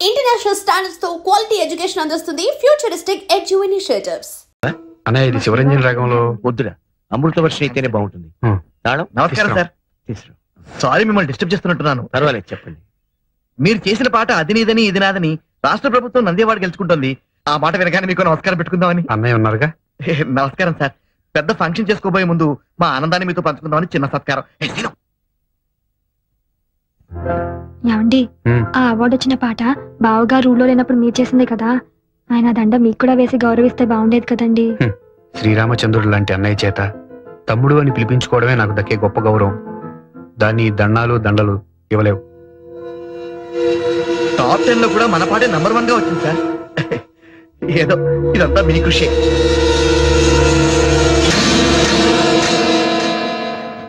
International standards తో quality education అందిస్తుంది futuristic edu initiatives. అన్నయ్య ఇది శివరంజన్ రాగంలో వద్దురా, అమృతవర్షి అయితేనే బాగుంటుంది. నమస్కారం సార్. సారీ మిమ్మల్ని డిస్టర్బ్ చేస్తున్నట్టున్నాను. పర్వాలేదు చెప్పండి. మీరు చేసిన పాట అది నీదని ఇది నాదని రాష్ట్ర ప్రభుత్వం నందేవాడ గెలుచుకుంటుంది. ఆ మాట వినగానే మీకు నమస్కారం పెట్టుకుందామని. అన్నయ్య ఉన్నారుగా. నమస్కారం సార్. పెద్ద ఫంక్షన్ చేసుకోబోయే ముందు మా ఆనందాన్ని మీతో పంచుకుందామని చిన్న సత్కారం. ఏమండి, ఆ అవార్డు వచ్చిన పాట బావగారు ఊళ్ళో లేనప్పుడు మీరు చేసిందే కదా, ఆయన దండ మీకు కూడా వేసి గౌరవిస్తే బాగుండేది కదండి. శ్రీరామచంద్రుడు లాంటి అన్నయ్య చేత తమ్ముడు అని పిలిపించుకోవడమే నాకు దక్కే గొప్ప గౌరవం. దాన్ని దండాలు దండలు ఇవ్వలేవు. టాప్ 10 లో కూడా మన పాటే నంబర్ 1 గా వచ్చింది సార్. ఏదో ఇదంతా మీ కృషి.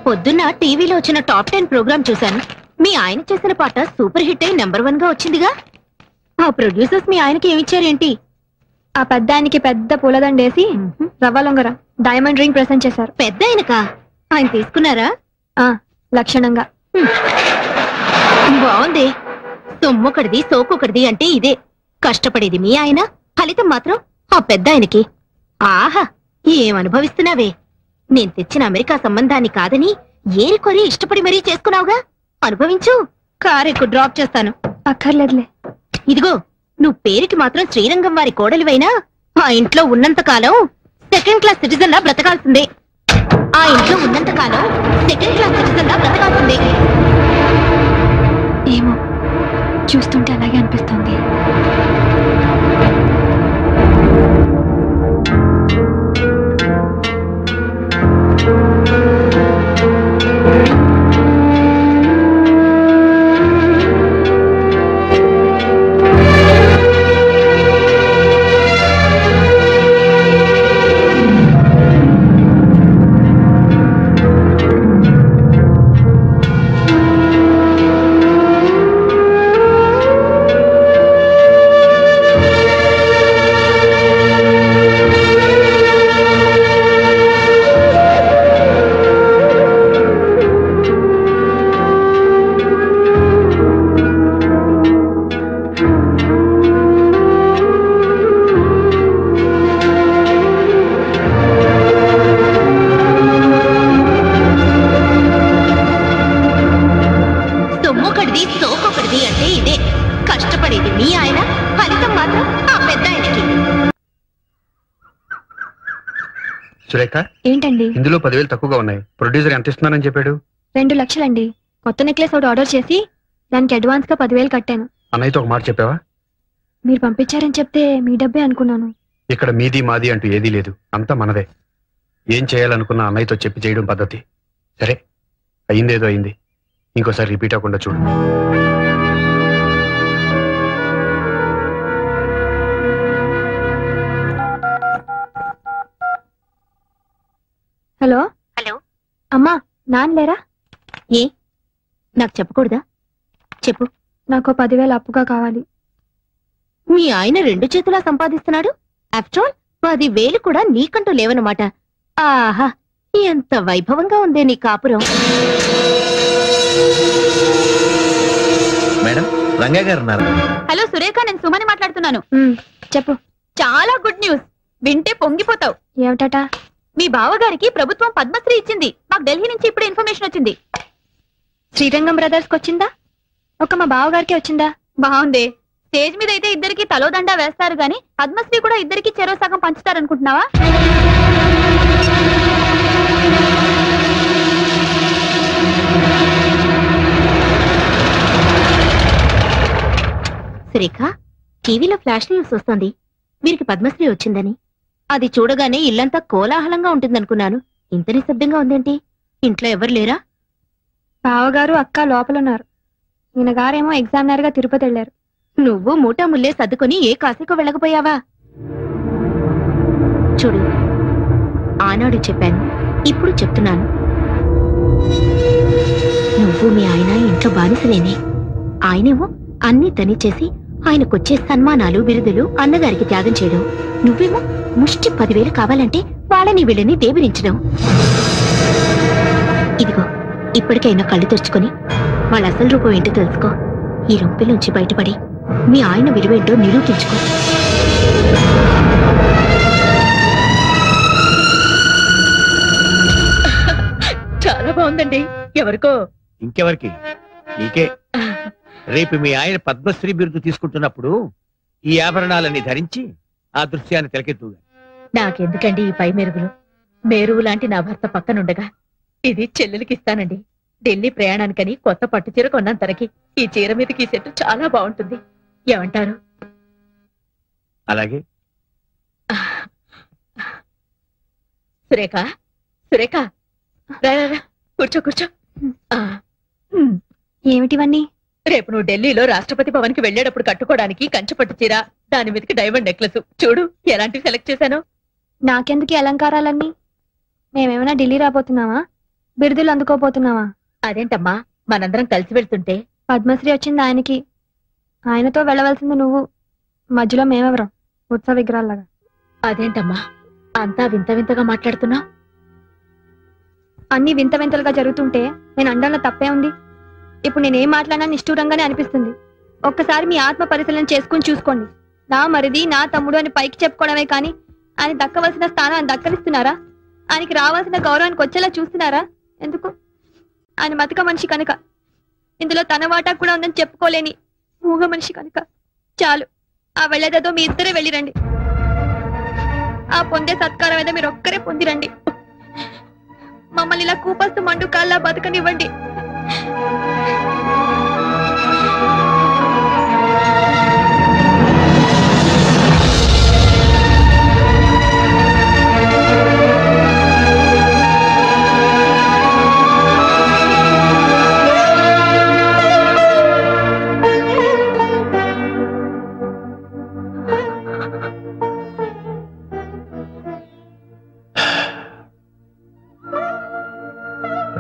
పొద్దున్న టీవీలో వచ్చిన టాప్ 10 ప్రోగ్రామ్ చూశాను. మీ ఆయన చేసిన పాట సూపర్ హిట్ అయి నెంబర్ 1 గా వచ్చిందిగా. ఆ ప్రొడ్యూసర్స్ మీ ఆయనకి ఏమిచ్చారేంటి? ఆ పెద్ద ఆయనకి పెద్ద పూలదండేసి రవ్వ లొంగర డైమండ్ రింగ్ ప్రెసెంట్ చేశారు. పెద్ద ఆయనకా? ఆయన తీసుకున్నారా? లక్షణంగా. బాగుంది. సొమ్మొకటిది సోకొకటిది అంటే ఇదే. కష్టపడేది మీ ఆయన, ఫలితం మాత్రం ఆ పెద్ద ఆయనకి. ఆహా, ఏమనుభవిస్తున్నావే. నేను తెచ్చిన అమెరికా సంబంధాన్ని కాదని ఏరికొరి ఇష్టపడి మరీ చేసుకున్నావుగా. అనుభవించు. కారెక్కు డ్రాప్ చేస్తాను. అక్కర్లేదులే. ఇదిగో, నువ్వు పేరుకి మాత్రం శ్రీరంగం వారి కోడలివైనా ఆ ఇంట్లో ఉన్నంత కాలం సెకండ్ క్లాస్ సిటిజన్ లా బ్రతకాల్సిందే. ఆ ఇంట్లో ఉన్నంత కాలం సెకండ్ క్లాస్ సిటిజన్ లా బ్రతకాల్సిందే. ఏమో, చూస్తుంటే అలాగే అనిపిస్తుంది. సురేఖ, ఏంటండి? ఇందులో 10,000 తక్కువగా ఉన్నాయి. ప్రొడ్యూసర్ ఎంత ఇస్తున్నానని చెప్పాడు? 2 లక్షలండి. కొత్త నెక్లెస్ ఒకటి ఆర్డర్ చేసి దానికి అడ్వాన్స్ గా 10,000 కట్టాను. అన్నయ్యతో ఒక మాట చెప్పావా? మీరు పంపించారని చెప్తే మీ డబ్బే అనుకున్నాను. ఇక్కడ మీది మాది అంటూ ఏదీ లేదు, అంతా మనదే. ఏం చేయాలనుకున్నా అన్నయ్యతో చెప్పి చేయడం పద్ధతి. సరే, అయిందేదో అయింది. ఇంకోసారి రిపీట్ అవ్వకుండా చూడు. హలో. హలో అమ్మా, నాన్న లేరా? ఏ, నాకు చెప్పకూడదా? చెప్పు. నాకు 10,000 అప్పుగా కావాలి. మీ ఆయన 2 చేతులా సంపాదిస్తున్నాడు. ఆఫ్టర్ ఆల్ 10,000 కూడా నీకంటూ లేవన్నమాట. ఆహా, ఎంత వైభవంగా ఉందే నీ కాపురం. మేడం, రంగయ్య గారు ఉన్నారు. హలో సురేఖ, నేను సుమని మాట్లాడుతున్నాను. చెప్పు. చాలా గుడ్ న్యూస్, వింటే పొంగిపోతావు. ఏమిటట? మీ బావగారికి ప్రభుత్వం పద్మశ్రీ ఇచ్చింది. మాకు ఢిల్లీ నుంచి ఇప్పుడు ఇన్ఫర్మేషన్ వచ్చింది. శ్రీరంగం బ్రదర్స్ కి వచ్చిందా? ఒక మా బావగారికి వచ్చిందా? బాగుంది. స్టేజ్ మీద అయితే ఇద్దరికి తలోదండా వేస్తారు గాని పద్మశ్రీ కూడా ఇద్దరికి చెరో సగం పంచుతారనుకుంటున్నావా? సురేఖ, టీవీలో ఫ్లాష్ న్యూస్ వస్తుంది వీరికి పద్మశ్రీ వచ్చిందని. అది చూడగానే ఇల్లంతా కోలాహలంగా ఉంటుందనుకున్నాను. ఇంత నిశ్శబ్దంగా ఉందేంటి? ఇంట్లో ఎవరు లేరా? బావగారు అక్క లోపలున్నారు. ఈయన గారేమో ఎగ్జామినర్ గా తిరుపతి వెళ్లారు. నువ్వు మూటా ముల్లే సర్దుకొని ఏ కాశీకో వెళ్ళకపోయావా? చూడు, ఆనాడు చెప్పాను, ఇప్పుడు చెప్తున్నాను. నువ్వు మీ ఆయన ఇంట్లో బానిసలేనే. ఆయనేమో అన్నీ తనిచేసి ఆయనకొచ్చే సన్మానాలు బిరుదులు అన్నగారికి త్యాగం చేయడం. నువ్వేమో ముష్టి 10,000 కావాలంటే వాళ్ళని వీళ్ళని దేబిరించడం. ఇదిగో, ఇప్పటికైనా కళ్ళు తెరుచుకొని వాళ్ళ అసలు రూపం ఏంటో తెలుసుకో. ఈ రొంపిలోంచి బయటపడి మీ ఆయన విలువేంటో నిరూపించుకో. చాలా బాగుందండి. ఎవరికో? ఇంకెవరికి? నీకే. రేపు మీ ఆయన పద్మశ్రీ బిరుదు తీసుకుంటున్నప్పుడు ఈ ఆభరణాలన్నీ ధరించి ఆ దృశ్యాన్ని తెలకెత్తుగా. నాకెందుకండి ఈ పై మెరుగులు? మేరువు లాంటి నా భర్త పక్కనుండగా ఇది చెల్లెలికి ఇస్తానండి. ఢిల్లీ ప్రయాణానికని కొత్త పట్టు చీర కొన్నాను తనకి. ఈ చీర మీదకి ఈ సెట్ చాలా బాగుంటుంది. ఏమంటారు? అలాగే. సురేఖ, సురేఖ, రా రా రా, కూర్చో కూర్చో. ఏమిటివన్నీ? రేపు నువ్వు ఢిల్లీలో రాష్ట్రపతి భవన్ కి వెళ్లేటప్పుడు కట్టుకోవడానికి కంచి పట్టు చీర, దాని మీదకి డైమండ్ నెక్లెస్. చూడు ఎలాంటివి సెలెక్ట్ చేశాను. నాకెందుకు ఈ అలంకారాలన్నీ? మేమేమైనా ఢిల్లీ రాబోతున్నావా? బిరుదులు అందుకోబోతున్నావా? అదేంటమ్మా, మనందరం కలిసి వెళ్తుంటే. పద్మశ్రీ వచ్చింది ఆయనకి, ఆయనతో వెళ్ళవలసింది నువ్వు. మధ్యలో మేమెవరం? ఉత్సవ విగ్రహాల్లాగా. అదేంటమ్మా అంతా వింత వింతగా మాట్లాడుతున్నావు? అన్ని వింత వింతలుగా జరుగుతుంటే నేను అండంలో తప్పే ఉంది. ఇప్పుడు నేనేం మాట్లాడినా నిష్ఠూరంగానే అనిపిస్తుంది. ఒక్కసారి మీ ఆత్మ పరిశీలన చేసుకుని చూసుకోండి. నా మరిది, నా తమ్ముడు అని పైకి చెప్పుకోవడమే కానీ ఆయన దక్కవలసిన స్థానాన్ని దక్కనిస్తున్నారా? ఆయనకి రావాల్సిన గౌరవానికి వచ్చేలా చూస్తున్నారా? ఎందుకు? ఆయన మతక మనిషి కనుక, ఇందులో తన వాటా కూడా ఉందని చెప్పుకోలేని మూగ మనిషి కనుక. చాలు, ఆ వెళ్ళేదేదో మీ ఇద్దరే వెళ్ళిరండి. ఆ పొందే సత్కారం ఏదో మీరు ఒక్కరే పొందిరండి. మమ్మల్ని ఇలా కూపస్తు మండు కాళ్ళ బతకనివ్వండి.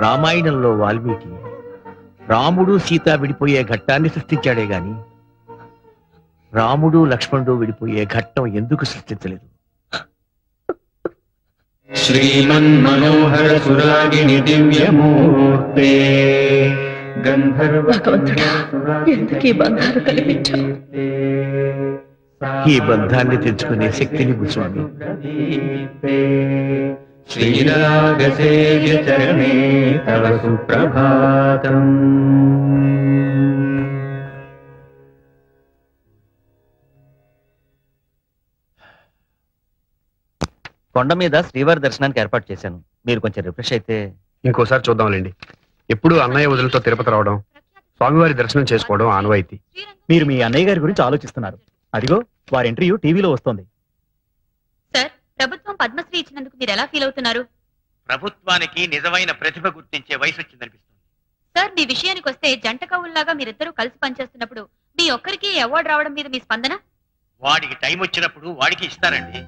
రామాయణంలో వాల్మీకి రాముడు సీత విడిపోయే ఘట్టాన్ని సృష్టించాడే గాని రాముడు లక్ష్మణుడు విడిపోయే ఘట్టం ఎందుకు సృష్టించలేదు? శ్రీమన్మనోహర సురాగిణి దివ్యమూర్తే భగవంతుడా, ఎందుకు ఈ బంధాలు కల్పించావు? ఈ బంధాన్ని తెచ్చుకునే శక్తిని స్వామి. శ్రీరాగసేవ్య చరణే తవ సుప్రభాతం. కొండ మీద శ్రీవారి దర్శనానికి ఏర్పాటు చేశాను. మీరు కొంచెం రిఫ్రెష్ అయితే. ఇంకోసారి చూద్దాంలేండి. ఎప్పుడు అన్నయ్య వదులతో తిరుపతి రావడం, స్వామివారి దర్శనం చేసుకోవడం ఆనవాయితీ. మీరు మీ అన్నయ్య గారి గురించి ఆలోచిస్తున్నారు. అదిగో వారి ఇంటర్వ్యూ టీవీలో వస్తోంది. సార్, ప్రభుత్వం పద్మశ్రీ ఇచ్చినందుకు మీరు ఎలా ఫీల్ అవుతున్నారు? ప్రభుత్వానికి నిజమైన ప్రతిభ గుర్తించే వయసు వచ్చిందనిపిస్తుంది. సార్, మీ విషయానికి వస్తే జంట కవుల్లాగా మీరిద్దరూ కలిసి పనిచేస్తున్నప్పుడు మీ ఒక్కరికి అవార్డు రావడం మీద మీ స్పందన? వాడికి టైం వచ్చినప్పుడు వాడికి ఇస్తారండి.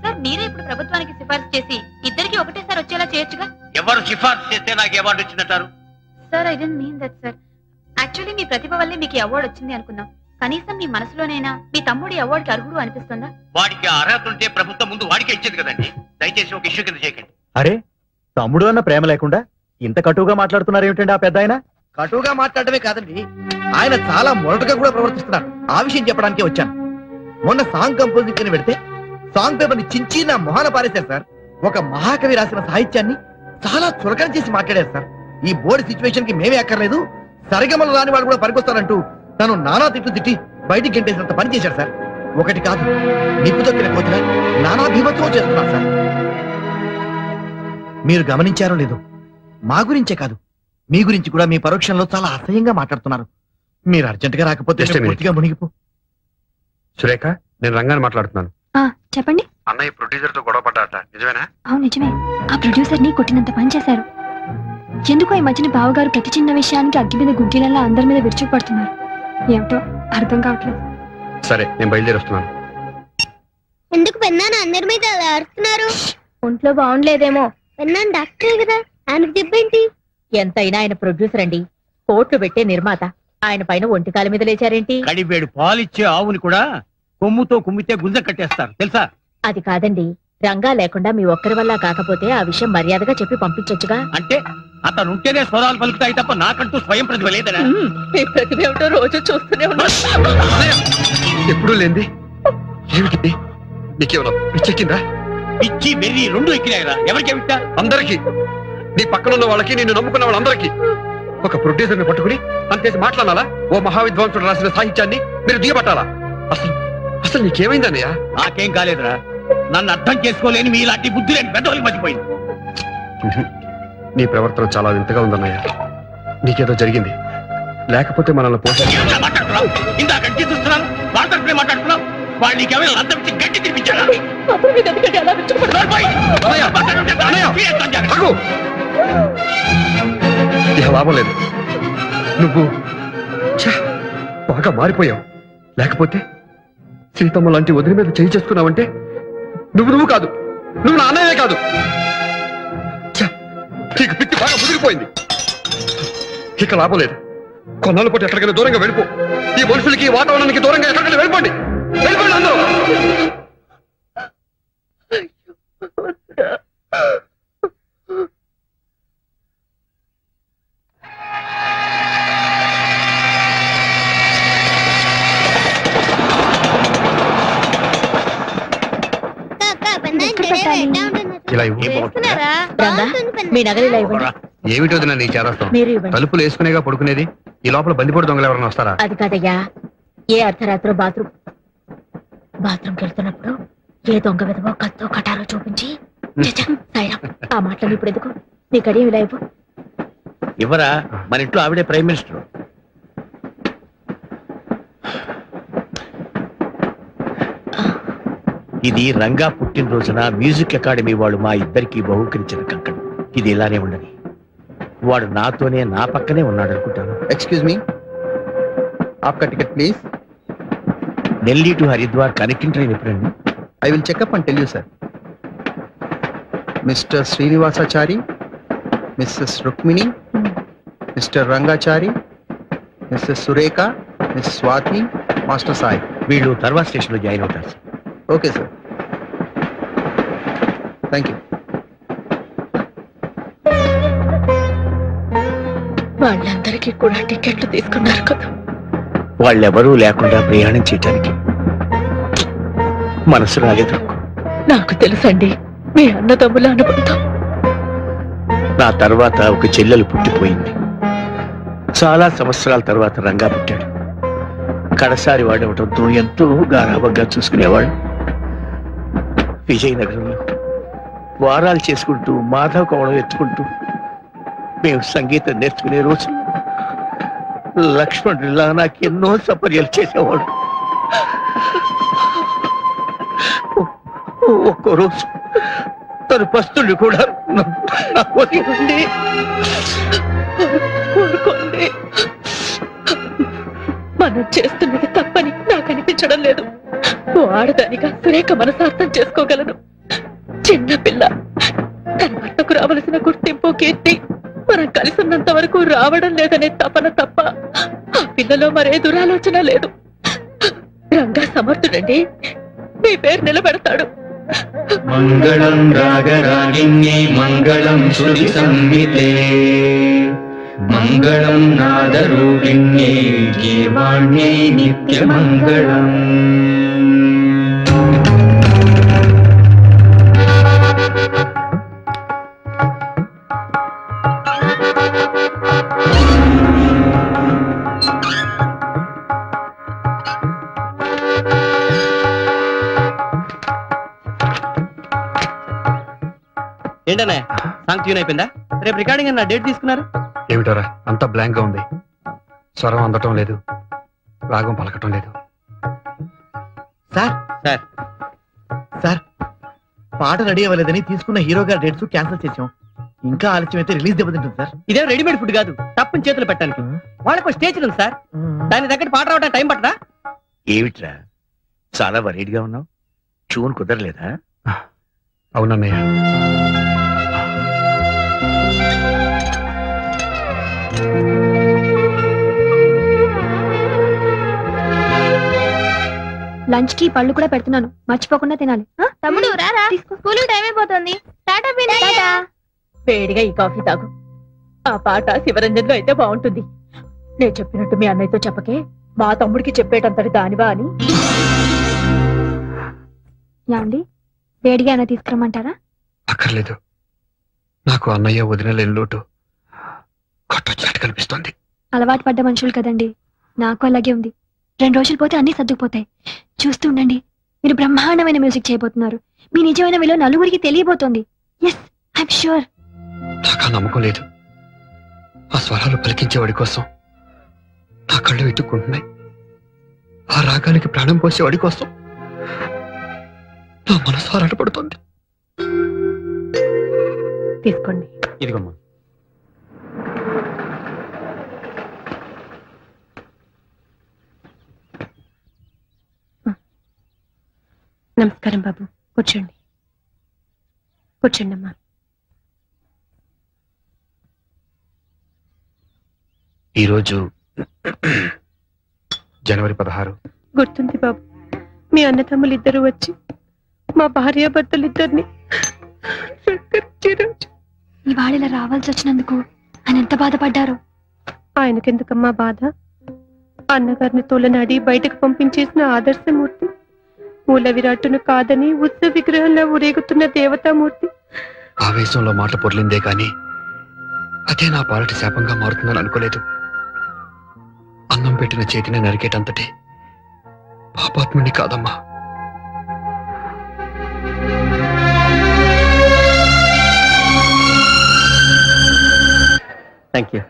సార్, మీరే ఇప్పుడు ప్రభుత్వానికి సిఫార్సు చేసి ఇద్దరికి ఒకటేసారి వచ్చేలా చేయొచ్చుగా. ఎవరు సిఫార్సు చేస్తే నాకు అవార్డు వచ్చిందంటారు? Sir, I don't mean that sir. Actually మీ ప్రతిభ వల్లే మీకు అవార్డు వచ్చింది అనుకున్నాం. కనీసం మీ మనసులోనైనా మీ తమ్ముడి అవార్డుకి అర్హుడు అనిపిస్తుందా? వాడికి అర్హత ఉంటే ప్రభుత్వం ముందు వాడికే ఇచ్చేది కదండి. దయచేసి ఒక ఇష్యూ కింద చేయకండి. అరే, తమ్ముడు అన్న ప్రేమ లేకుండా ఇంత కటువుగా మాట్లాడుతున్నారు ఏమిటండి ఆ పెద్ద ఆయన? కటువుగా మాట్లాడమే కాదండి, ఆయన చాలా మొరటుగా కూడా ప్రవర్తిస్తున్నారు. ఆ విషయం చెప్పడానికే వచ్చాను. మొన్న సాంగ్ కంపోజింగ్ అని పెడితే సాంగ్ పేపర్ ని చించి నా మొహాన పారేశారు సార్. ఒక మహాకవి రాసిన సాహిత్యాన్ని చాలా చులకన చేసి మాట్లాడారు సార్. ఈ బోర్డు సిచ్యువేషన్ కి మేమే అక్కర్లేదు, సరిగమలు రాని వాళ్ళు కూడా పనికొస్తారంటూ తను నానా తిట్లు తిట్టి బయటికి గంటేసినంత పని చేశారు సార్. ఒకటి కాదు, నిప్పు తొక్కిన కోతిన నానా భీమత్వం చేస్తున్నారు సార్. మీరు గమనించారో లేదో, మా గురించే కాదు మీ గురించి కూడా మీ పరోక్షంలో చాలా అసహ్యంగా మాట్లాడుతున్నారు. మీరు అర్జెంట్ గా రాకపోతే Just a minute. పూర్తిగా మునిగిపో. సురేఖ, నేను రంగాన్ని మాట్లాడుతున్నాను. చెప్పండి. అన్నయ్య ప్రొడ్యూసర్ తో గొడవ పడ్డాట, నిజమేనా? అవును, నిజమే. ఆ ప్రొడ్యూసర్ ని కొట్టినంత పని చేశారు. ఎందుకో ఈ మధ్యన బావగారు ప్రతి చిన్న విషయానికి అగ్గి మీద గుగ్గిలలా అందరి మీద విరుచుకుపడుతున్నారు. ఏమిటో అర్థం కావట్లేదు. సరే, నేను బయలుదేరి వస్తున్నాను. ఎందుకు పెన్నాను అందరి మీద అలా అరుస్తున్నారు? ఒంట్లో బాగుండలేదేమో. పెన్నాను డాక్టరే కదా, ఆయనకు చెప్పేంటి? ఎంతైనా ఆయన ప్రొడ్యూసర్ అండి, కోట్లు పెట్టే నిర్మాత. ఆయన పైన ఒంటికాల మీద లేచారేంటి? కడివేడు పాలిచ్చే ఆవుని కూడా కొమ్ముతో కుమ్మితే గుంజ కట్టేస్తారు తెలుసా? అది కాదండి, రంగా లేకుండా మీ ఒక్కరి వల్ల కాకపోతే ఆ విషయం మర్యాదగా చెప్పి పంపించొచ్చుగా. అంటే అతను ఉంటేనే స్వరాలు పలుకుతాయి తప్ప నాకంటూ స్వయం ప్రతిభ లేదనా? మీ ప్రతిభ ఏమిటో రోజు చూస్తూనే ఉన్నా. ఎప్పుడూ లేంది ఏమిటి? నీకేమన్నా పిచ్చెక్కిందా? పిచ్చి వెర్రి రెండు ఎక్కినాయిరా. ఎవరికి ఏమిటా? అందరికి. నీ పక్కన ఉన్న వాళ్ళకి, నిన్ను నమ్ముకున్న వాళ్ళందరికీ. ఒక ప్రొడ్యూసర్ని పట్టుకుని అంతేసి మాట్లాడాలా? ఓ మహావిద్వాంసుడు రాసిన సాహిత్యాన్ని మీరు దిగబట్టాలా? అసలు అసలు నీకేమైందన్నయ్యా? నాకేం కాలేదురా. నన్ను అర్థం చేసుకోలేని మీ ఇలాంటి బుద్ధి లేని పెద్దోళ్ళకి మర్చిపోయింది. నీ ప్రవర్తన చాలా వింతగా ఉందన్నయ్య. నీకేదో జరిగింది, లేకపోతే మనల్ని మాట్లాడుతున్నావు. ఇందాక గట్టి చూస్తున్నాను, వాళ్ళతో మాట్లాడుతున్నావు. వాళ్ళు నీకేమైనా అర్థం ఇచ్చి గట్టి తినిపించారా? ఇక లాభం లేదు. నువ్వు బాగా మారిపోయావు. లేకపోతే సీతమ్మ లాంటి వదిలి మీద చేయి చేసుకున్నావంటే నువ్వు కాదు, నువ్వు నా అన్నయ్యే కాదు. నీకు పిచ్చి బాగా ముదిరిపోయింది. ఇక లాభం లేదు. కొన్నాళ్ళ పాటు ఎక్కడికైనా దూరంగా వెళ్ళిపో. ఈ మనుషులకి, ఈ వాతావరణానికి దూరంగా ఎక్కడికైనా వెళ్ళిపోండి. వెళ్ళిపోండి అందరూ. ఇలా మీ నగలు ఇలా ఇవ్వండి. ఏమిటి వదినా నీ చేరస్తాం? మీరు ఇవ్వండి. తలుపులు వేసుకునేగా పడుకునేది. ఈ లోపల బందిపోటు దొంగలు ఎవరైనా వస్తారా? అది కాదయ్యా, ఏ అర్ధరాత్రో బాత్రూమ్కి వెళ్తున్నప్పుడు ఏ దొంగ విధవో కత్తో కటారో చూపించి సాయిరాం ఆ మాటలు ఇప్పుడు ఎందుకు? నీ కడియం ఇలా ఇవ్వు. ఇవ్వరా? మన ఇంట్లో ఆవిడే ప్రైమ్ మినిస్టర్. ఇది రంగా పుట్టినరోజున మ్యూజిక్ అకాడమీ వాళ్ళు మా ఇద్దరికి బహుకరించిన కంకణం. ఇది ఇలానే ఉండని. వాడు నాతోనే నా పక్కనే ఉన్నాడు అనుకుంటాను. ఎక్స్క్యూజ్ మీ, ఆప్కా ticket please. Delhi to Haridwar connecting train ఎప్పుడండి? I will check up and tell you sir. Mister Srinivasachari, missus Rukmini, mister Rangachari, missus Surekha, miss Swathi, master Sai. వీళ్ళు తర్వాత స్టేషన్ లో జాయిన్ అవుతారు సార్. Okay sir, thank you. వాళ్ళందరికీ కూడా టికెట్లు తీసుకున్నారు కదా. వాళ్ళెవరూ లేకుండా ప్రయాణం చేయటానికి మనసు రాలేదు. నాకు తెలుసండి మీ అన్నదమ్ముల అనుబంధం. నా తర్వాత ఒక చెల్లెలు పుట్టిపోయింది. చాలా సంవత్సరాల తర్వాత రంగా పుట్టాడు. కడసారి వాడవటంతో ఎంతో గారాబంగా చూసుకునేవాడు. విజయనగరంలో వారాలు చేసుకుంటూ మాధవ కోవడం ఎత్తుకుంటూ మేము సంగీతం నేర్చుకునే రోజు లక్ష్మణుడిలా నాకు ఎన్నో సపర్యలు చేసేవాడు. ఒక్కో రోజు తను పస్తులు కూడా మనం చేస్తున్నది తప్పని నాకు అనిపించడం లేదు. ఓ ఆడదానిగా సురేఖ మనసార్థం చేసుకోగలను. చిన్న పిల్ల, తన భర్తకు రావలసిన గుర్తింపు, కీర్తి మనం కలిసి ఉన్నంత వరకు రావడం లేదనే తపన తప్ప ఆ పిల్లలో మరే దురాలోచన లేదు. రంగా సమర్థుడండి, మీ పేరు నిలబెడతాడు. మంగళం రాగరాగిణ్యే మంగళం శృతి సంహితే మంగళం నాదరూపిణ్యే గీర్వాణ్యై నిత్యమంగళం. ఏంటనే సాంగ్ ట్యూన్ అయిపోయిందా? రేపు రికార్డింగ్ అన్న డేట్ తీసుకున్నారు? ఏమిటారా అంతా బ్లాంక్ గా ఉంది. స్వరం అందటం లేదు, రాగం పలకటం లేదు. సార్ సార్ సార్ పాట రెడీ అవ్వలేదని తీసుకున్న హీరో గారి డేట్స్ క్యాన్సిల్ చేసాం. ఇంకా ఆలస్యం అయితే రిలీజ్ దెబ్బతింటుంది సార్. ఇదే రెడీమేడ్ ఫుడ్ కాదు, తప్పని చేతులు పెట్టడానికి. వాళ్ళకు స్టేజ్ ఉంది సార్, దాని దగ్గర పాట రావడానికి టైం పట్టదా? ఏమిట్రా చాలా వరీడ్గా ఉన్నావు? ట్యూన్ కుదరలేదా? అవునన్నయ్య. లంచ్ కి పళ్ళు కూడా పెడుతున్నాను, మర్చిపోకుండా తినాలి. తమ్ముడు రారా, స్కూల్ టైం అయిపోతుంది. టాటా టాటా. వేడిగా ఈ కాఫీ తాగు. ఆ పాట శివరంజన్లో అయితే బాగుంటుంది. నేను చెప్పినట్టు మీ అన్నయ్యతో చెప్పకే, మా తమ్ముడికి చెప్పేటంతటి దానివా అని. యాండి వేడిగా అయినా తీసుకురమ్మంటారా? అక్కర్లేదు, నాకు అన్నయ్య వదినలేని లోటు కొట్టొచ్చినట్టు కనిపిస్తోంది. అలవాటు పడ్డ మనుషులు కదండి, నాకు అలాగే ఉంది. 2 రోజులు పోతే అన్ని సర్దుకుపోతాయి. చూస్తూ ఉండండి, మీరు బ్రహ్మాండమైన మ్యూజిక్ చేయబోతున్నారు. మీ నిజమైన విలువ నలుగురికి తెలియబోతోంది. Yes, I'm sure. నాకు ఆ నమ్మకం లేదు. ఆ స్వరాలు పలికించేవాడి కోసం నా కళ్ళు వెతుక్కుంటున్నాయి. ఆ రాగానికి ప్రాణం పోసేవాడి కోసం నా మనసు ఆరాటపడుతోంది. తీసుకోండి. ఇదిగమ్మా. నమస్కారం బాబు, కూర్చోండి. కూర్చోండి అమ్మా. ఈరోజు జనవరి 16. గుర్తుంది బాబు, మీ అన్నతమ్ములిద్దరూ వచ్చి మా భార్యాభర్తలిద్దరిని ఇవాళ ఇలా రావాల్సి వచ్చినందుకు ఆయన ఎంత బాధపడ్డారు. ఆయనకెందుకమ్మా బాధ? అన్నగారిని తోలనాడి బయటకు పంపించేసిన ఆదర్శమూర్తి, మూల విరాట్టును కాదని ఉత్సవ విగ్రహంలో ఊరేగుతున్న దేవతామూర్తి. ఆవేశంలో మాట పొర్లిందే కాని అదే నా పాలటి శాపంగా మారుతుందని అనుకోలేదు. అన్నం పెట్టిన చేతిని నరికేటంతటి పాపాత్ముని కాదమ్మా. Thank you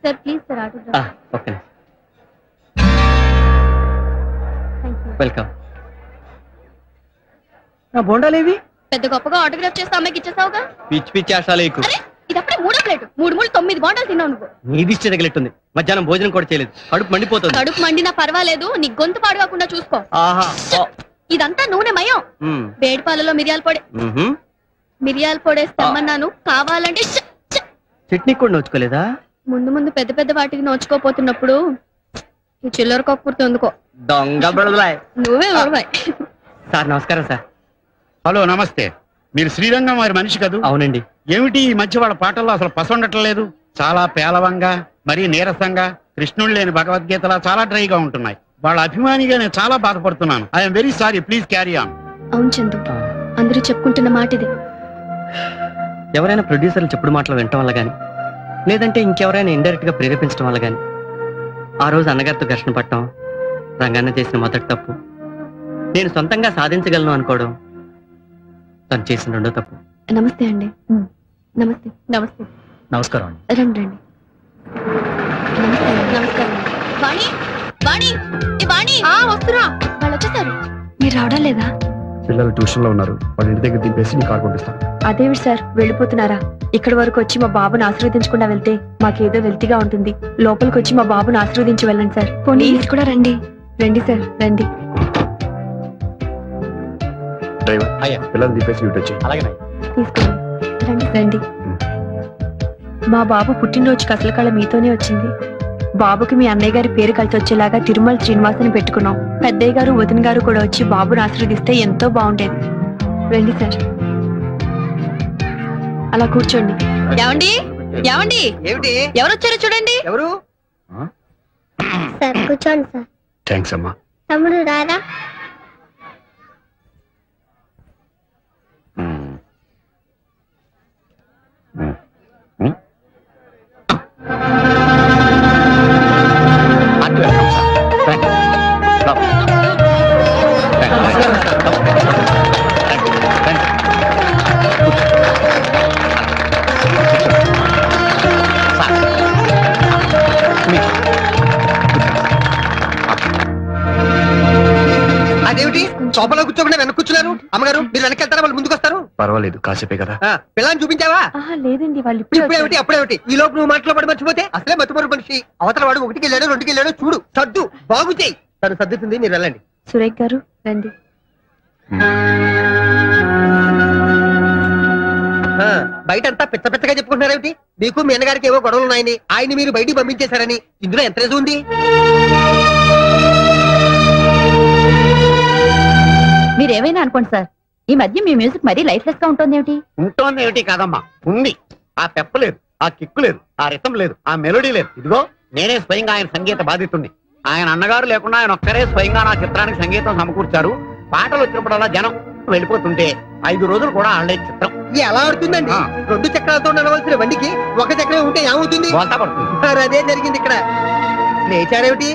sir. Please sir, autograph. Okay, welcome. నా బోండాలేవి? పెద్ద గొప్పగా ఆటోగ్రాఫ్ చేస్తే అమ్మాయికి ఇచ్చేసావుగా. పిచ్చి పిచ్చి ఆశాలు ఎక్కువ. ఇదప్పుడే 3వ ప్లేట్. 3 9 బోండాలు తిన్నావు నువ్వు. నీ దిష్టి తగిలిట్టుంది. మధ్యాహ్నం భోజనం కూడా చేయలేదు, కడుపు మండిపోతుంది. కడుపు మండినా పర్వాలేదు, నీ గొంతు పాడుకోకుండా చూసుకో. ఆహా, ఇదంతా నూనె మయం. వేడి పాలలో మిరియాల పొడి. మిరియాల పొడేసి తెమ్మన్నాను, కావాలంటే. చట్నీ కూడా నోచుకోలేదా? ముందు ముందు పెద్ద పెద్ద వాటికి నోచుకోపోతున్నప్పుడు ఈ చిల్లర కక్కుర్తి ఎందుకో. దొంగ బడదలాయ్. నువ్వే ఉడవాయ్. సార్ నమస్కారం సార్. హలో, నమస్తే. మీరు శ్రీరంగం వారి మనిషి కదూ? అవునండి. ఏమిటి ఈ మధ్య వాళ్ళ పాటల్లో అసలు పసండట్లేదు? చాలా పేలవంగా, మరీ నీరసంగా, కృష్ణుడు లేని భగవద్గీతలా చాలా డ్రైగా ఉంటున్నాయి. వాళ్ళ అభిమానిగా నేను చాలా బాధపడుతున్నాను. I'm very sorry, please carry on. అవును చందు, అందరూ చెప్పుకుంటున్న మాట ఇదే. ఎవరైనా ప్రొడ్యూసర్లు చెప్పుడు మాటలు వినటం వల్ల గాని, లేదంటే ఇంకెవరైనా ఇండైరెక్ట్ గా ప్రేరేపించడం వల్ల గాని ఆ రోజు అన్నగారితో ఘర్షణ పట్టడం రంగన్న చేసిన మొదటి తప్పు. నేను సొంతంగా సాధించగలను అనుకోవడం తను చేసిన రెండో తప్పు. నమస్తే అండి. నమస్తే. నమస్తే. నమస్కారం అండి. రండి రండి. నమస్కారం. వాణి, వాణి, ఏ వాణి, వస్తున్నా. వాళ్ళు వచ్చేసారు. మీరు రావడం లేదా? పిల్లలు ట్యూషన్ లో ఉన్నారు, వాళ్ళ ఇంటి దగ్గర దింపేసి నీ కార్ పంపిస్తాను. అదేవిడు సార్, వెళ్ళిపోతున్నారా? ఇక్కడి వరకు వచ్చి మా బాబుని ఆశీర్వదించకుండా వెళ్తే మాకేదో వెల్తిగా ఉంటుంది. లోపలికి వచ్చి మా బాబుని ఆశీర్వదించి వెళ్ళండి సార్. ప్లీజ్ కూడా రండి. రండి సార్, రండి. డ్రైవర్, పిల్లలు దింపేసి ఇటు వచ్చి. అలాగే తీసుకోండి. రండి రండి. మా బాబు పుట్టినరోజుకి అసలు కళ మీతోనే వచ్చింది. బాబుకి మీ అన్నయ్య గారి పేరు కలిసి వచ్చేలాగా తిరుమల శ్రీనివాసుని పెట్టుకున్నాం. పెద్దయ్య గారు వదిన గారు కూడా వచ్చి బాబుని ఆశీర్వదిస్తే ఎంతో బాగుండేది. రండి సార్, అలా కూర్చోండి. ఏమండి, ఏమండి, ఏమిటి? ఎవరు వచ్చారో చూడండి. ఎవరు? సార్ కూర్చోండి సార్. థ్యాంక్స్ అమ్మా. తమ్ముడు రారా? అదేమిటి సోఫాలో కూర్చోకుండా వెనక కూర్చున్నారు? అమ్మగారు మీరు వెనక్కి వెళ్తారా, వాళ్ళు ముందుకు వస్తారు? పర్వాలేదు, కాసేపే కదా. పిల్లని చూపించావా? లేదండి, వాళ్ళు ఇప్పుడేమిటి అప్పుడేమిటి? ఈ లోపు నువ్వు మాటలో పడి మర్చిపోతే అసలే మర్చిపోరు మనిషి. అవతల వాడు 1కి వెళ్ళాడు 2కి వెళ్ళాడు, చూడు సర్దు బాగు చేయి. తను సర్దుతుంది, మీరు వెళ్ళండి. సురేఖ్ గారు రండి. బయట అంతా పిచ్చ పిచ్చగా చెప్పుకుంటున్నారేమిటి? మీకు మీ అన్నగారికి ఏవో గొడవలు ఉన్నాయని, ఆయన్ని మీరు బయటికి పంపించేశారని. ఇందులో ఎంత రేజు ఉంది? మీరేమైనా అనుకోండి సార్, ఈ మధ్య మీ మ్యూజిక్ మరీ లైఫ్లెస్ గా ఉంటుంది ఏమిటి? ఉంటోంది ఏమిటి కాదమ్మా, ఉంది. ఆ పెప్ప లేదు, ఆ కిక్కు లేదు, ఆ రితం లేదు, ఆ మెలోడీ లేదు. ఇదిగో నేనే స్వయంగా ఆయన సంగీత బాధితుణ్ణి. ఆయన అన్నగారు లేకుండా ఆయన ఒక్కరే స్వయంగా నా చిత్రానికి సంగీతం సమకూర్చారు. పాటలు వచ్చినప్పుడల్లా జనం వెళ్ళిపోతుంటే 5 రోజులు కూడా ఆడలే చిత్రం. ఎలా ఆడుతుందండి? 2 చక్రాలతో నడవలసిన బండికి 1 చక్రం ఉంటే ఏమవుతుంది? అదే జరిగింది ఇక్కడ. లేచారేమిటి?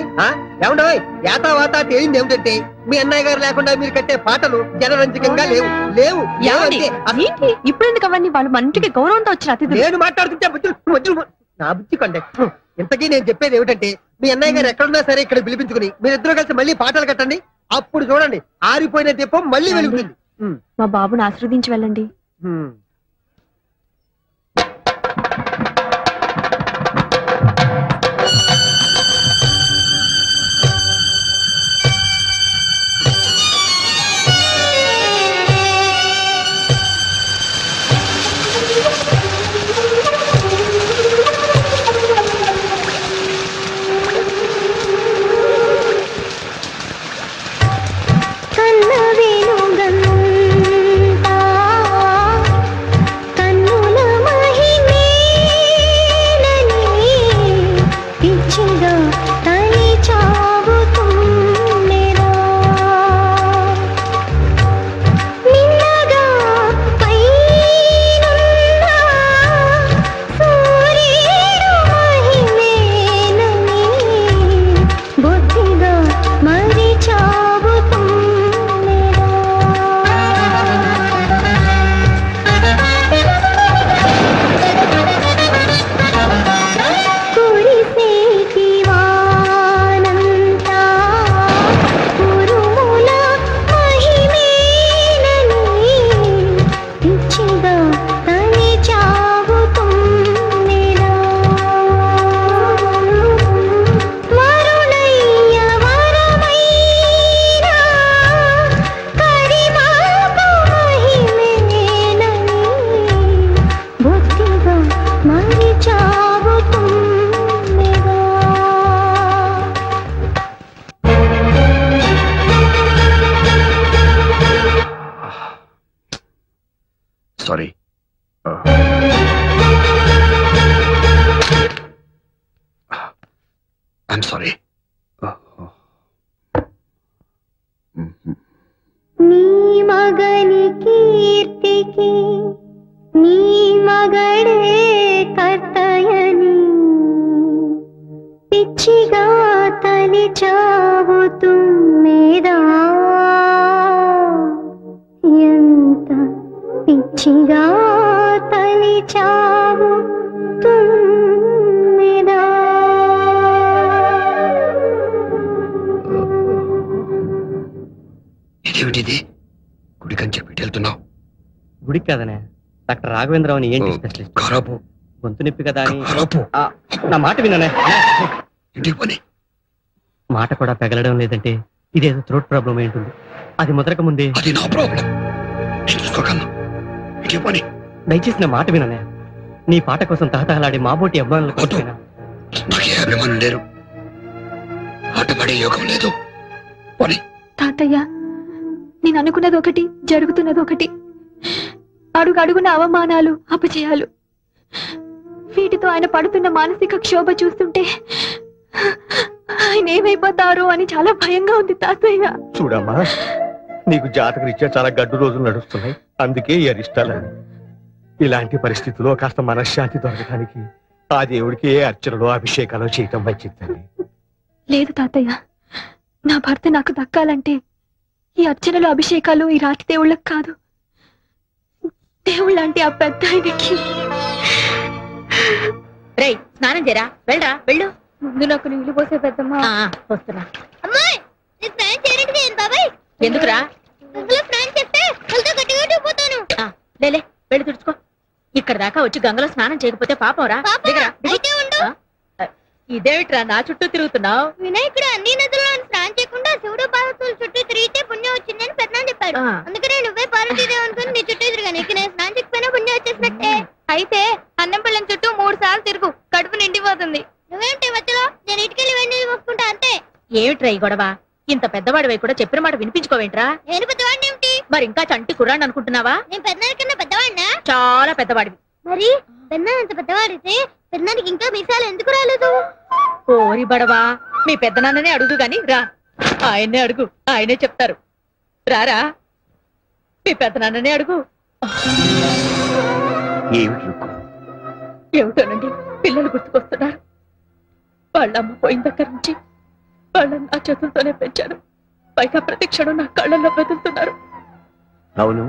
ఏమండో యాతా వాతా తేలింది ఏమిటంటే మీ అన్నయ్య గారు లేకుండా మీరు కట్టే పాటలు జనరంజకంగా లేవు లేవు. ఇప్పుడు ఎందుకు అవన్నీ? వాళ్ళు మంచికి గౌరవంతో వచ్చిన అతిథులు. నేను మాట్లాడుతుంటే నా బుద్ధి కండే. ఇంతకీ నేను చెప్పేది ఏమిటంటే మీ అన్నయ్య గారు ఎక్కడున్నా సరే ఇక్కడ పిలిపించుకుని మీరిద్దరూ కలిసి మళ్ళీ పాటలు కట్టండి. అప్పుడు చూడండి ఆరిపోయిన దీపం మళ్ళీ వెలుగుతుంది. మా బాబుని ఆశీర్వదించి వెళ్ళండి. Sorry. I'm sorry. నీ మగని కీర్తికి నీ మగడే కర్తయని పిచ్చిగా తలిచావు తుమ్మెదా, ఎంత పిచ్చిగా తలిచావు తుమ్మెదా. ఇదేమిటిది? గుడికని చెప్పి వెళ్తున్నావు? గుడికి కాదనే, డాక్టర్ రాఘవేంద్రరావు అని ఏంటి స్పెషలిస్ట్. ఖరాబు గొంతు నొప్పి కదా అని. నా మాట విననే. ఇంటికి పని మాట కూడా పెగలడం లేదంటే ఇదేదో థ్రోట్ ప్రాబ్లం ఏంటుంది. అది ముదరక ముందే. అది నా ప్రాబ్లం, నేను చూసుకోగలను. ఇంటికి పని. దయచేసి నా మాట విననే. నీ పాట కోసం తహతహలాడే మాబోటి అభిమానులు నాకు ఏ అభిమానులు లేరు. ఆట పడే యోగం లేదు. పని. తాతయ్య, నేను అనుకున్నది ఒకటి, జరుగుతున్నది ఒకటి. అడుగు అడుగున అవమానాలు, అపజయాలు. వీటితో ఆయన పడుతున్న మానసిక క్షోభ చూస్తుంటే ఆయన ఏమైపోతారో అని చాలా భయంగా ఉంది తాతయ్య. చూడమ్మా, నీకు జాతక రీత్యా చాలా గడ్డు రోజులు నడుస్తున్నాయి. అందుకే ఈ అరిష్టాలని. ఇలాంటి పరిస్థితుల్లో కాస్త మనశ్శాంతి దొరకడానికి ఆ దేవుడికి ఏ అర్చనలో అభిషేకాలు చేయటం మంచిది. లేదు తాతయ్య, నా భర్త నాకు దక్కాలంటే ఈ అర్చనలు, అభిషేకాలు ఈ రాతి దేవుళ్ళకి కాదు, దేవుళ్ళంటే ఆ పెద్ద ఆయనకి. రేయ్, స్నానం చేరా, వెళ్ళరా, వెళ్ళు. ముందు నాకు నీళ్లు పోసే పెద్దమ్మా. వస్తున్నా. అమ్మాయి, నీ స్నానం చేయడానికి నేను బాబాయ్. ఎందుకురా? గంగలో స్నానం చేస్తే కలతో గట్టిగా ఊడిపోతాను. లేలే, వెళ్ళి తుడుచుకో. ఇక్కడ దాకా వచ్చి గంగలో స్నానం చేయకపోతే పాపం రా. ఇదేమిట్రా నా చుట్టూ తిరుగుతున్నావు? వినాయకుడు అన్ని నదుల్లో స్నానం చేయకుండా శివుడు పార్వతుల చుట్టూ తిరిగితే పుణ్యం వచ్చిందని పెద్దనాన్న చెప్పాడు. అందుకనే నువ్వే పార్వతీదేవి అనుకుని నీ చుట్టూ తిరిగాను. ఇక నేను స్నానం చేయకపోయినా పుణ్యం వచ్చేసినట్టే. అయితే అన్నం పిల్లని చుట్టూ 3 సార్లు తిరుగు, కడుపు నిండిపోతుంది. నువ్వేమిటి మధ్యలో? నేను ఇటుకెళ్ళి వెండి మోసుకుంటా అంతే. ఏమిట్రా ఈ గొడవ? ఇంత పెద్దవాడివై కూడా చెప్పిన మాట వినిపించుకోవేంట్రా? నేను పెద్దవాడిని ఏమిటి? మరి ఇంకా చంటి కుర్రాన్ని అనుకుంటున్నావా? నేను పెద్దకన్నా పెద్దవాడినా? చాలా పెద్దవాడివి. మరి పెద్దనాన్న అంత పెద్దవాడితే పెద్దనానికి ఇంకా మీసాలు ఎందుకు రాలేదు? ఓరి బడవా, మీ పెద్దనాన్ననే అడుగు గాని రా. ఆయన్నే అడుగు, ఆయనే చెప్తారు. రారా, మీ పెద్దనాన్ననే అడుగు. ఏమిటోనండి, పిల్లలు గుర్తుకొస్తున్నారు. వాళ్ళమ్మ పోయిన దగ్గర నుంచి వాళ్ళని నా చేతులతోనే పెంచాను. పైగా ప్రతి క్షణం నా కళ్ళల్లో బెదులుతున్నారు. అవును,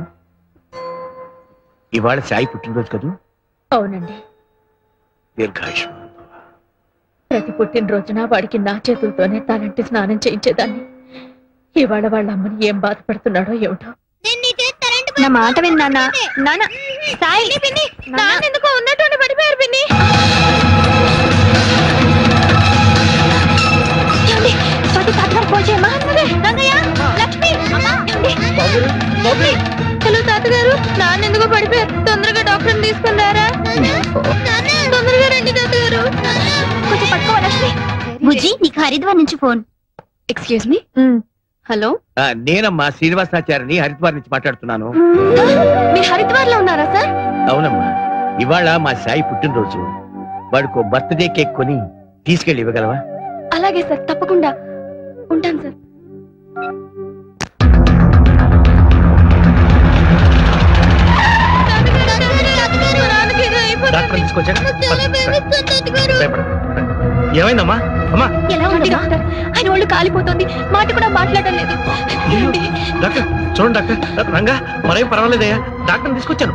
ఇవాళ సాయి పుట్టినరోజు కదూ? అవునండి. దీర్ఘాయుష్మాన్. ప్రతి పుట్టినరోజున వాడికి నా చేతులతోనే తలంటి స్నానం చేయించేదాన్ని. ఇవాళ వాళ్ళ అమ్మని ఏం బాధపడుతున్నాడో ఏమిటో. నా మాట విని నాన్న. నాన్న సాయి నాన్న ఎందుకో ఉన్నట్టు పడిపోయారు పిన్ని. హలో తాతగారు, నాన్న ఎందుకో పడిపోయారు. తొందరగా డాక్టర్ తీసుకున్నారా? తొందరగా రండి తాతగారు. కొంచెం పట్టుకో లక్ష్మి. బుజ్జి, నీకు హరిద్వార్ నుంచి ఫోన్. Excuse me. హలో, నేనమ్మా శ్రీనివాసాచారిని హరిద్వార్ నుంచి మాట్లాడుతున్నాను. మీరు హరిద్వార్ లో ఉన్నారా సార్? అవునమ్మా, ఇవాళ మా సాయి పుట్టినరోజు. వాడికి బర్త్డే కేక్ కొని తీసుకెళ్ళి ఇవ్వగలవా? అలాగే సార్, తప్పకుండా. ఉంటాను సార్. ఏమైందమ్మా? అమ్మా, ఎలా ఉంది డాక్టర్? ఆయన ఒళ్ళు కాలిపోతుంది, మాట కూడా మాట్లాడడం లేదు. డాక్టర్ చూడండి డాక్టర్. రంగా మరేం పర్వాలేదయ్యా, డాక్టర్ తీసుకొచ్చాను.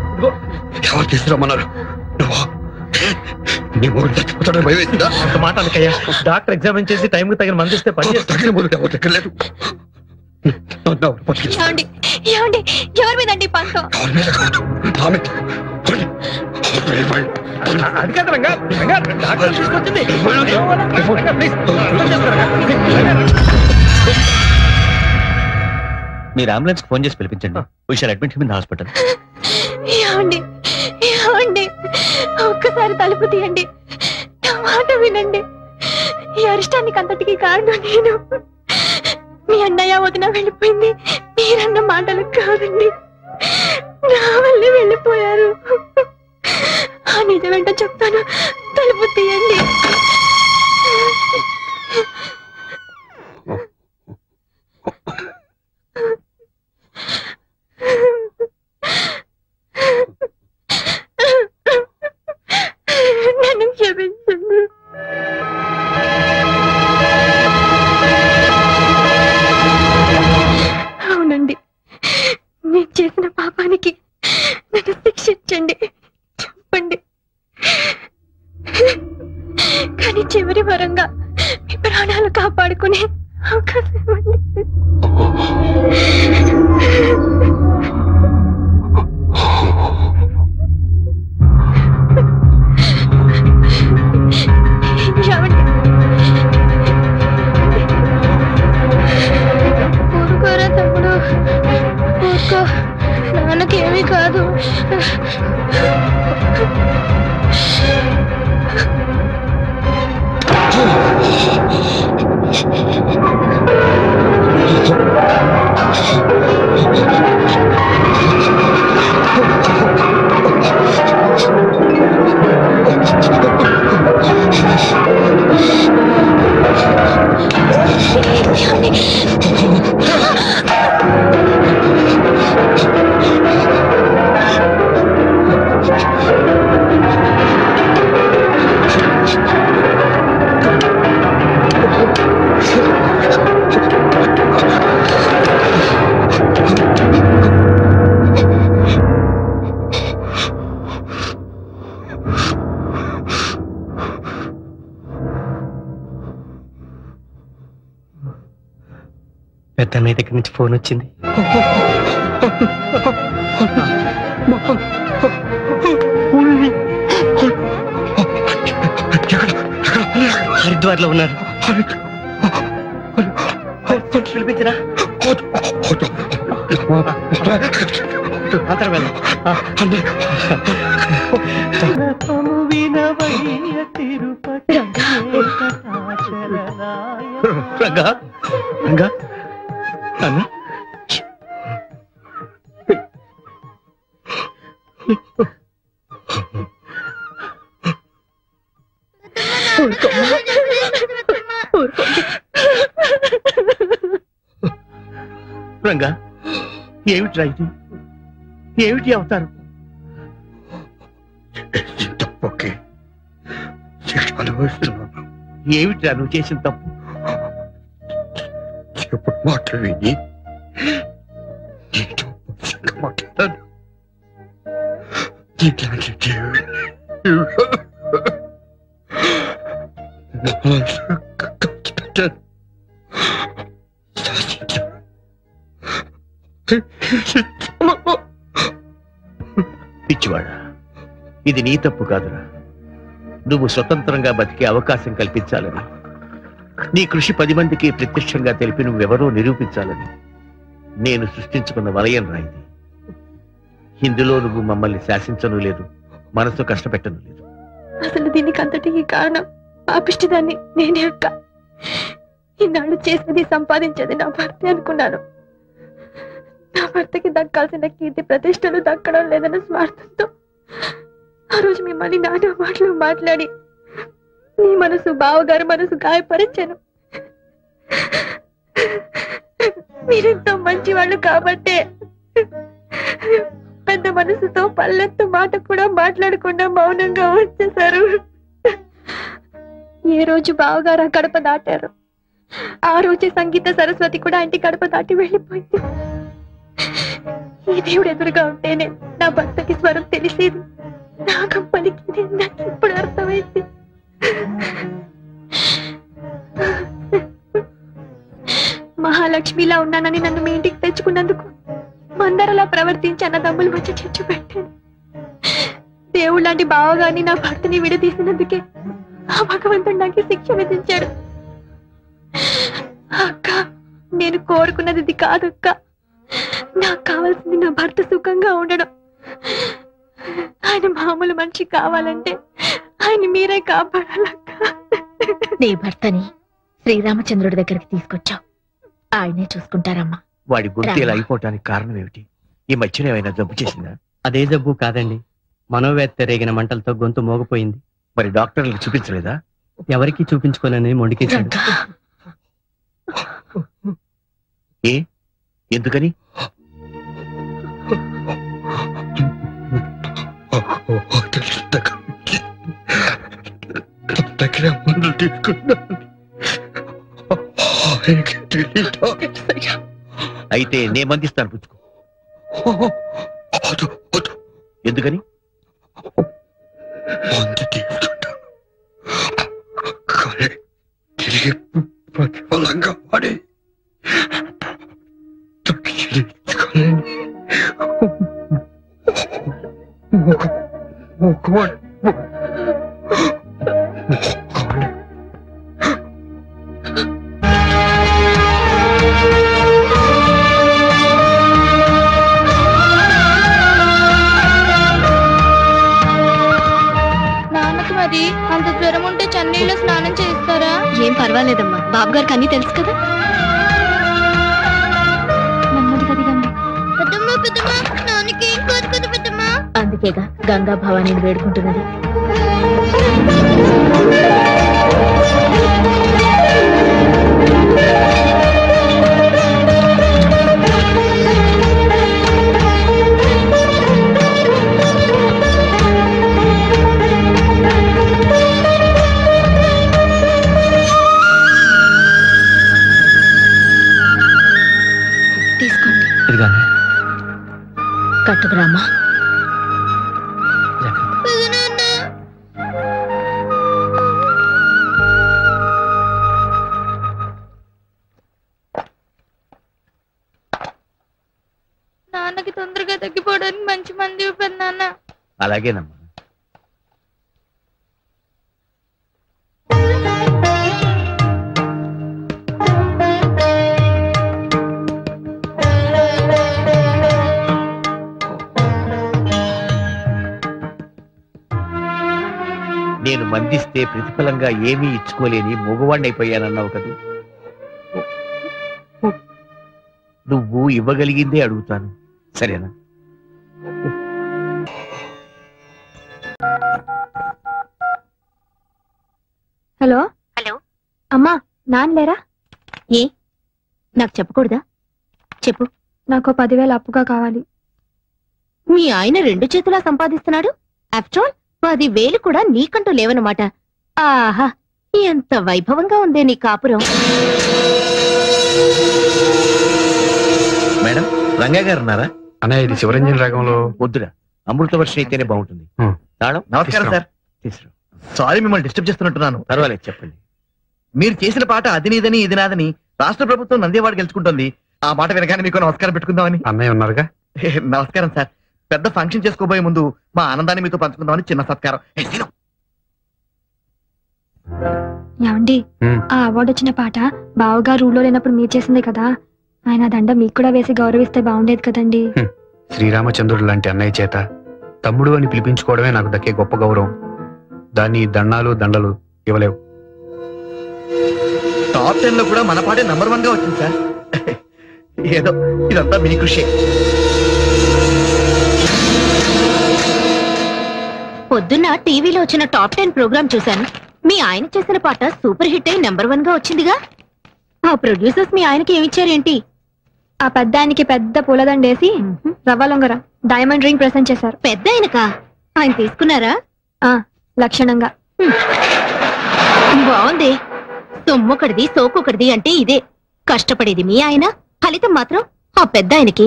ఎవరు తీసుకురమ్మన్నారు? నీ మూడు చచ్చిపోతాడని భయం వేసిందా? అంత మాట అనకయ్యా. డాక్టర్ ఎగ్జామిన్ చేసి టైంకి తగిన మంది ఇస్తే పని తగిన మూడు ఎవరు దగ్గర లేదు. ఏమండి ఏమండి, ఎవరి మీదండి పంతం? అది కాదు రంగా, డాక్టర్ తీసుకొచ్చింది. మీరు అంబులెన్స్ ఫోన్ చేసి పిలిపించండి. We shall admit him in hospital. ఏమండి ఏమండి, ఒక్కసారి తలుపు తీయండి, నా మాట వినండి. ఈ అరిష్టానికి అంతటికి కారణం నేను. మీ అన్నయ్య వదిన వెళ్ళిపోయింది మీరన్న మాటలు కాదండి, నా వల్లే వెళ్ళిపోయారు. ఆ నిజమేంటో చెప్తాను, తలుపు తీయండి. నన్ను క్షమించండి. అవునండి, నేను చేసిన పాపానికి నన్ను శిక్షించండి, చెప్పండి. కానీ చివరి వరంగా మీ ప్రాణాలు కాపాడుకునే అవకాశం ఇవ్వండి. ఊరుకోరా తమ్ముడు, ఊరుకో, నాన్నకేమీ కాదు. పెద్దన్నయ్య దగ్గర నుంచి ఫోన్ వచ్చింది. హరిద్వార్ లో ఉన్నారు. పిలిపించరా? అంతరం వెళ్ళ రంగా రంగా అన్న రంగా, ఏమిట్రా ఇది? ఏమిటి అవతారం? తప్పకే శిక్ష అనుభవిస్తున్నాను. ఏమిట్రా నువ్వు చేసిన తప్పు? ఎప్పుడు మాటలు విని నీతో మాట్లాడాను. ఇట్లాంటి పిచ్చివాడా, ఇది నీ తప్పు కాదురా. నువ్వు స్వతంత్రంగా బతికే అవకాశం కల్పించాలని, నీ కృషి 10 మందికి ప్రత్యక్షంగా తెలిపి నువ్వెవరో నిరూపించాలని నేను సృష్టించుకున్న వలయం రా ఇది. ఇందులో నువ్వు మమ్మల్ని శాసించను లేదు, మనసు కష్టపెట్టను లేదు. అసలు దీనికి అంతటికి కారణం పాపిష్టిదాన్ని నేనే అక్క. ఇన్నాళ్ళు చేసినది సంపాదించేది నా భర్త అనుకున్నాను. నా భర్తకి దక్కాల్సిన కీర్తి ప్రతిష్టలు దక్కడం లేదన్న స్వార్థంతో ఆ రోజు మిమ్మల్ని నానా మాటలు మాట్లాడి నీ మనసు, బావగారు మనసు గాయపరిచాను. మీరెంతో మంచివాళ్ళు కాబట్టే పెద్ద మనసుతో పల్లెత్తు మాట కూడా మాట్లాడకుండా మౌనంగా వచ్చేశారు. ఏ రోజు బావగారు ఆ గడప దాటారు, ఆ రోజే సంగీత సరస్వతి కూడా ఇంటి గడప దాటి వెళ్ళిపోయింది. ఈ దేవుడు ఎదురుగా ఉంటేనే నా భర్తకి స్వరం తెలిసేది, నాగం పలికింది. నాకు ఇప్పుడు అర్థమైంది. మహాలక్ష్మిలా ఉన్నానని నన్ను మీ ఇంటికి తెచ్చుకున్నందుకు మందరలా ప్రవర్తించి అన్నదమ్ములు వచ్చి చిచ్చు పెట్టాను. దేవుడు లాంటి బావగాని నా భర్తని విడదీసినందుకే ఆ భగవంతుడు నాకు శిక్ష విధించాడు. అక్క, నేను కోరుకున్నది ఇది కాదక్క. నాకు కావాల్సింది నా భర్త సుఖంగా ఉండడం. ఆయన మామూలు మనిషి కావాలంటే ఆయన మీరే కాపాడాలక్క. నీ భర్తని శ్రీరామచంద్రుడి దగ్గరికి తీసుకొచ్చావు, ఆయనే చూసుకుంటారమ్మా. వాడి గుండె ఇలా అయిపోవటానికి కారణం ఏమిటి? ఈ మధ్యన ఏమైనా జబ్బు చేసిందా? అదే జబ్బు కాదండి, మనోవేత్త రేగిన మంటలతో గొంతు మోగపోయింది. మరి డాక్టర్లకు చూపించలేదా? ఎవరికి చూపించుకోనని మొండికేశాడు. ఏ ఎందుకని? దగ్గర మందులు తీసుకున్నాను. అయితే నే మందిస్తాను, పుచ్చుకో. ఎందుకని? మందు తీసుకుంటాను కానీ తిరిగి ప్రతిఫలంగా వాడి నాన్నకు మరి అంత జ్వరం ఉంటే చన్నీళ్ళు స్నానం చేస్తారా? ఏం పర్వాలేదమ్మా, బాబు గారికి అన్ని తెలుసు కదా. నెమ్మదిగా దిగండి. అందుకేగా గంగా భవానీని వేడుకుంటున్నది. తీసుకోండి. కట్టుకురామ్మా. నాన్నకి తొందరగా తగ్గిపోవడానికి మంచి మంది పెద్దనాన్న. అలాగేనమ్మా. నేను మందిస్తే ప్రతిఫలంగా ఏమీ ఇచ్చుకోలేని మగవాణ్ణైపోయానన్నావు కదూ. నువ్వు ఇవ్వగలిగిందే అడుగుతాను, సరేనా? హలో హలో అమ్మా, నాన్న లేరా? ఏ నాకు చెప్పకూడదా? చెప్పు. నాకు 10,000 అప్పుగా కావాలి. మీ ఆయన 2 చేతులా సంపాదిస్తున్నాడు. ఆఫ్టర్ ఆల్ 10,000 కూడా నీకంటూ లేవనమాట. ఆహా, ఎంత వైభవంగా ఉందే నీ కాపురం. మేడం, రంగా గారు ఉన్నారా? అన్నయ్య, ఇది శివరంజన్ రాగంలో వద్దురా, అమృతవర్షం అయితేనే బాగుంటుంది. తాళం. నమస్కారం సార్. సారీ, మిమ్మల్ని డిస్టర్బ్ చేస్తున్నట్టున్నాను. పర్వాలేదు, చెప్పండి. మీరు చేసిన పాట అది నీదని ఇది నాదని రాష్ట్ర ప్రభుత్వం నందేవాడ గెలుచుకుంటుంది. ఆ మాట వినగానే మీకు నమస్కారం పెట్టుకుందామని. అన్నయ్య ఉన్నారుగా? నమస్కారం సార్. పెద్ద ఫంక్షన్ చేసుకోబోయే ముందు మా ఆనందాన్ని మీతో పంచుకుందామని చిన్న సత్కారం. ఏమండి, ఆ అవార్డు వచ్చిన పాట బావగారు ఊళ్ళో లేనప్పుడు మీరు చేసిందే కదా. ఆయన దండ మీకు కూడా వేసి గౌరవిస్తే బాగుండేది కదండి. శ్రీరామచంద్రుడు లాంటి అన్నయ్య చేత తమ్ముడు అని పిలిపించుకోవడమే నాకు దక్కే గొప్ప గౌరవం. దాన్ని దండాలు దండలు ఇవ్వలేవు. టాప్ 10 లో కూడా మన పాటే నంబర్ 1 గా వచ్చింది సార్. ఏదో ఇదంతా మీ కృషి. పొద్దున్న టీవీలో వచ్చిన టాప్ 10 ప్రోగ్రామ్ చూశాను. మీ ఆయన చేసిన పాట సూపర్ హిట్ అయి నెంబర్ 1 గా వచ్చిందిగా. ఆ ప్రొడ్యూసర్స్ మీ ఆయనకి ఏమిచ్చారేంటి? ఆ పెద్ద ఆయనకి పెద్ద పూలదండేసి రవ్వ లొంగర డైమండ్ రింగ్ ప్రెసెంట్ చేశారు. పెద్ద ఆయనకా? ఆయన తీసుకున్నారా? లక్షణంగా. బాగుంది. సొమ్మొకటిది సోకొకటిది అంటే ఇదే. కష్టపడేది మీ ఆయన, ఫలితం మాత్రం ఆ పెద్ద ఆయనకి.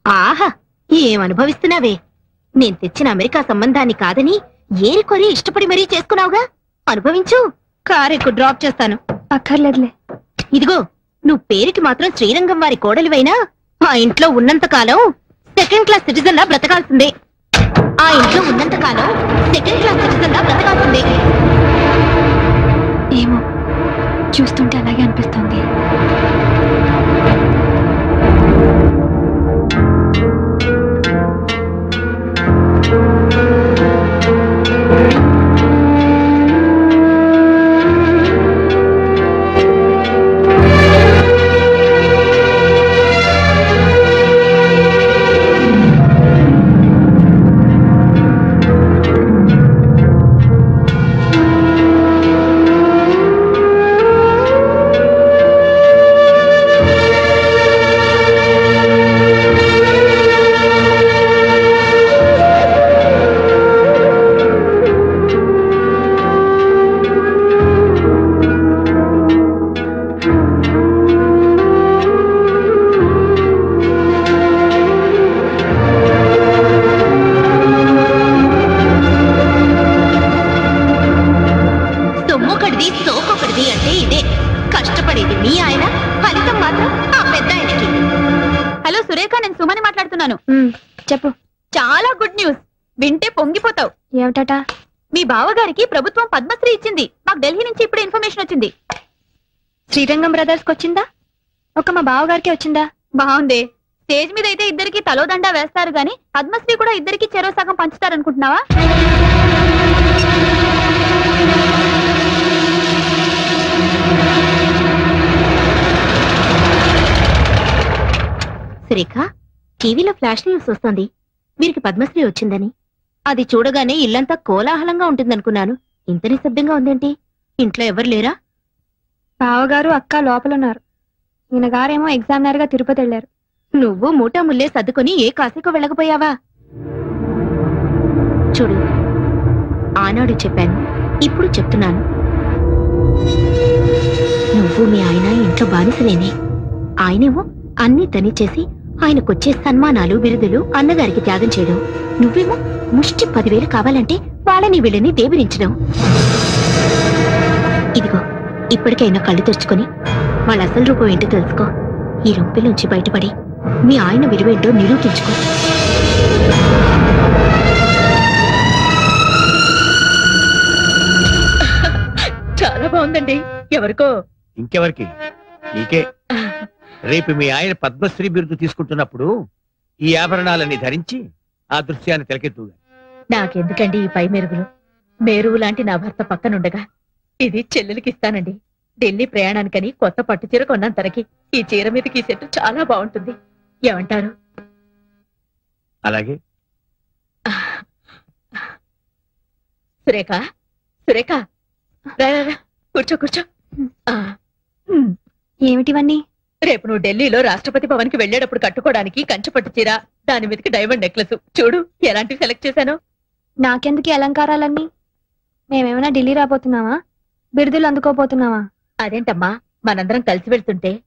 ఆహా, ఏమనుభవిస్తున్నావే. నేను తెచ్చిన అమెరికా సంబంధాన్ని కాదని ఏరికొరి ఇష్టపడి మరీ చేసుకున్నావుగా. అనుభవించు. కారెక్కు డ్రాప్ చేస్తాను. అక్కర్లేదులే. ఇదిగో, నువ్వు పేరుకి మాత్రం శ్రీరంగం వారి కోడలివైనా ఆ ఇంట్లో ఉన్నంతకాలం 2nd క్లాస్ సిటిజన్ లా బ్రతకాల్సిందే. ఆ ఇంట్లో ఉన్నంతకాలం 2nd క్లాస్ సిటిజన్ లా బ్రతకాల్సిందే. ఏమో, చూస్తుంటే అలాగే అనిపిస్తుంది. చెప్పు. చాలా గుడ్ న్యూస్. వింటే పొంగిపోతావు. ఏమిటట? మీ బావగారికి ప్రభుత్వం పద్మశ్రీ ఇచ్చింది. మాకు ఢిల్లీ నుంచి ఇప్పుడే ఇన్ఫర్మేషన్ వచ్చింది. శ్రీరంగం బ్రదర్స్ కి వచ్చిందా? ఒక మా బావగారికి వచ్చిందా? బాగుంది. స్టేజ్ మీద అయితే ఇద్దరికి తలోదండా వేస్తారు గాని పద్మశ్రీ కూడా ఇద్దరికి చెరో సగం పంచుతారనుకుంటున్నావా? సురేఖ, టీవీలో ఫ్లాష్ న్యూస్ వస్తుంది వీరికి పద్మశ్రీ వచ్చిందని. అది చూడగానే ఇల్లంతా కోలాహలంగా ఉంటుందనుకున్నాను. ఇంత నిశ్శబ్దంగా ఉందేంటి? ఇంట్లో ఎవరు లేరా? బావగారు అక్క లోపలున్నారు. ఈయన గారేమో ఎగ్జామినర్ గా తిరుపతి వెళ్లారు. నువ్వు మూటా ముల్లే సర్దుకొని ఏ కాశీకో వెళ్ళకపోయావా? చూడు, ఆనాడు చెప్పాను, ఇప్పుడు చెప్తున్నాను. నువ్వు మీ ఆయన ఇంట్లో బానిసలేనే. ఆయనేమో అన్నీ తనిచేసి ఆయనకొచ్చే సన్మానాలు బిరుదులు అన్నగారికి త్యాగం చేయడం. నువ్వేమో ముష్టి 10,000 కావాలంటే వాళ్ళని వీళ్ళని దేబిరించడం. ఇదిగో, ఇప్పటికైనా కళ్ళు తెరుచుకొని వాళ్ళ అసలు రూపం ఏంటో తెలుసుకో. ఈ రొంపిల నుంచి బయటపడి మీ ఆయన విలువేంటో నిరూపించుకో. చాలా బాగుందండి. ఎవరికో? ఇంకెవరికి? నీకే. రేపు మీ ఆయన పద్మశ్రీ బిరుదు తీసుకుంటున్నప్పుడు ఈ ఆభరణాలన్నీ ధరించి ఆ దృశ్యాన్ని తెలకెత్తుగా. నాకెందుకండి ఈ పై మెరుగులు? మేరువు లాంటి నా భర్త పక్కనుండగా ఇది చెల్లెలికి ఇస్తానండి. ఢిల్లీ ప్రయాణానికని కొత్త పట్టు చీర కొన్నాను తనకి. ఈ చీర మీదకి ఈ సెట్టు చాలా బాగుంటుంది. ఏమంటారు? అలాగే. సురేఖ, సురేఖ, రా రా, కూర్చో కూర్చో. ఏమిటివన్నీ? రేపు నువ్వు ఢిల్లీలో రాష్ట్రపతి భవన్ కి వెళ్లేటప్పుడు కట్టుకోవడానికి కంచిపట్టు చీర, దాని మీదకి డైమండ్ నెక్లెస్. చూడు ఎలాంటివి సెలెక్ట్ చేశాను. నాకెందుకు ఈ అలంకారాలన్నీ? మేమేమైనా ఢిల్లీ రాబోతున్నావా? బిరుదులు అందుకోబోతున్నావా? అదేంటమ్మా, మనందరం కలిసి వెళ్తుంటే